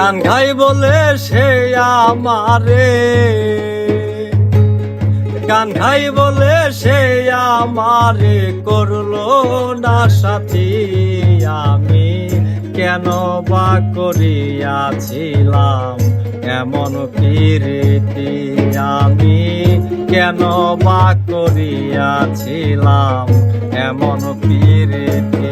গান গাই বলে সে আমারে, গান গাই বলে সে আমারে করলো না সাথী। আমি কেন বা করিয়াছিলাম এমন প্রীতি, আমি কেন বা করিয়াছিলাম এমন প্রীতি।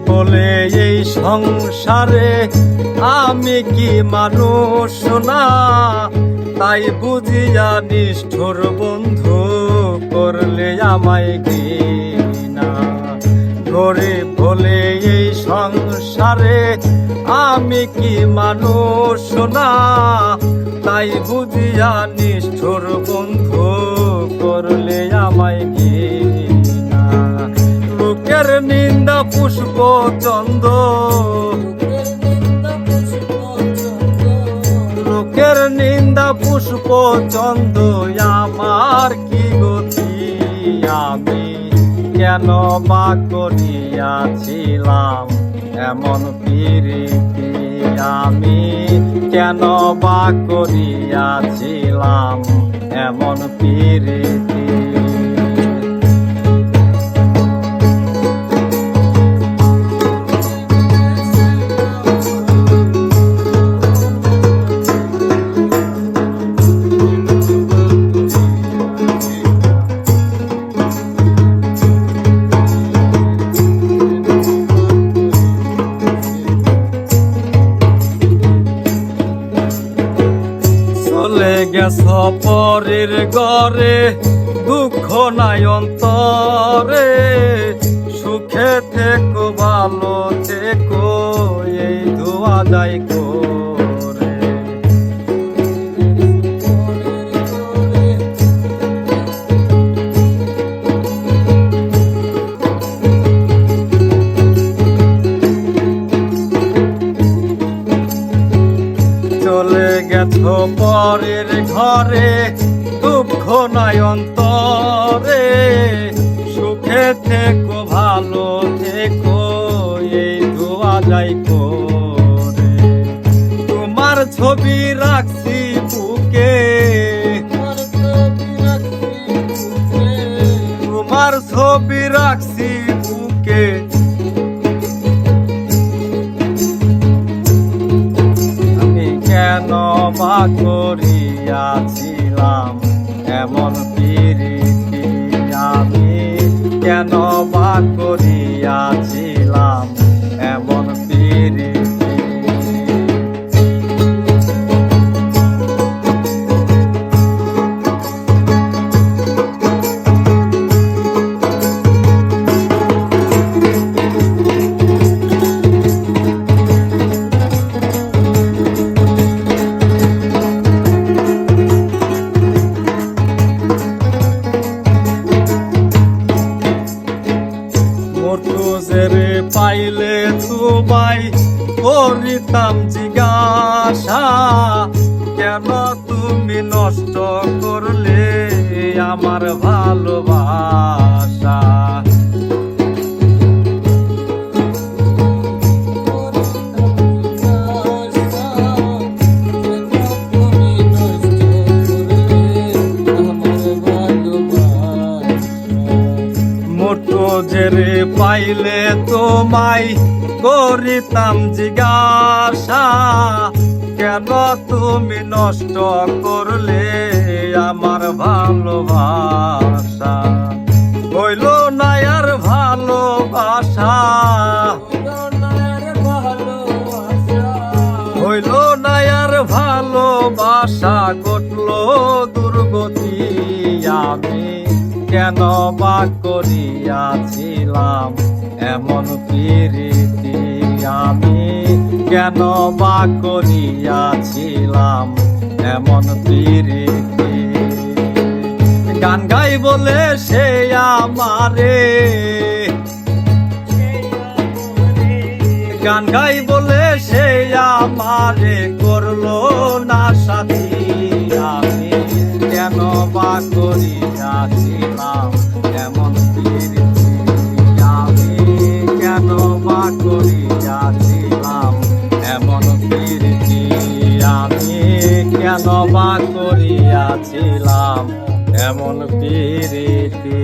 বলে এই সংসারে আমি কি মানুষ না, তাই বুঝিয়া নিষ্ঠুর বন্ধু করলে আমায় ঘৃণা। গরিব বলে এই সংসারে আমি কি মানুষ না, তাই বুঝিয়া নিষ্ঠুর বন্ধু করলে আমায় ঘৃণা। লোকের নিন্দা পুষ্প চন্দ, লোকের নিন্দা পুষ্প চন্দ আমার কি গতি। আমি কেন বা করিয়াছিলাম এমন প্রীতি, আমি কেন বা করিয়াছিলাম এমন প্রীতি। চলে গেছ পরের ঘরে, দুঃখ নাই অন্তরে, সুখে থেকো ভালো থেকো এই দোয়া যাই করে। চলে গেছো পরের ঘরে, দুঃখ নাই অন্তরে, সুখে থেকো ভালো থেকো এই দোয়া যাই করে। তোমার ছবি রাখছি বুকে, তোমার ছবি রাখছি বুকে, কেন বা করিয়াছিলাম এমন প্রীতি, আমি কেন বা করিয়াছিলাম এমন প্রীতি। পাইলে তোমায় করিতাম জিজ্ঞাসা, কেন তুমি নষ্ট করলে আমার ভালোবাসা। জেরে পাইলে তোমায় করিতাম জিজ্ঞাসা, কেন তুমি নষ্ট করলে আমার ভালোবাসা। হইল না আর ভালোবাসা, হইল না আর ভালোবাসা, ঘটল দুর্গতি। আমি কেন বা করিয়াছিলাম এমন প্রীতি, আমি কেন বা করিয়াছিলাম এমন প্রীতি। গান গাই বলে সে আমারে, গান গাই বলে সে আমারে করলো না সাথী। আমি কেন বা করিয়াছিলাম এমন প্রীতি, আমি কেন বা করিয়াছিলাম এমন প্রীতি, আমি কেন বা করিয়াছিলাম এমন প্রীতি।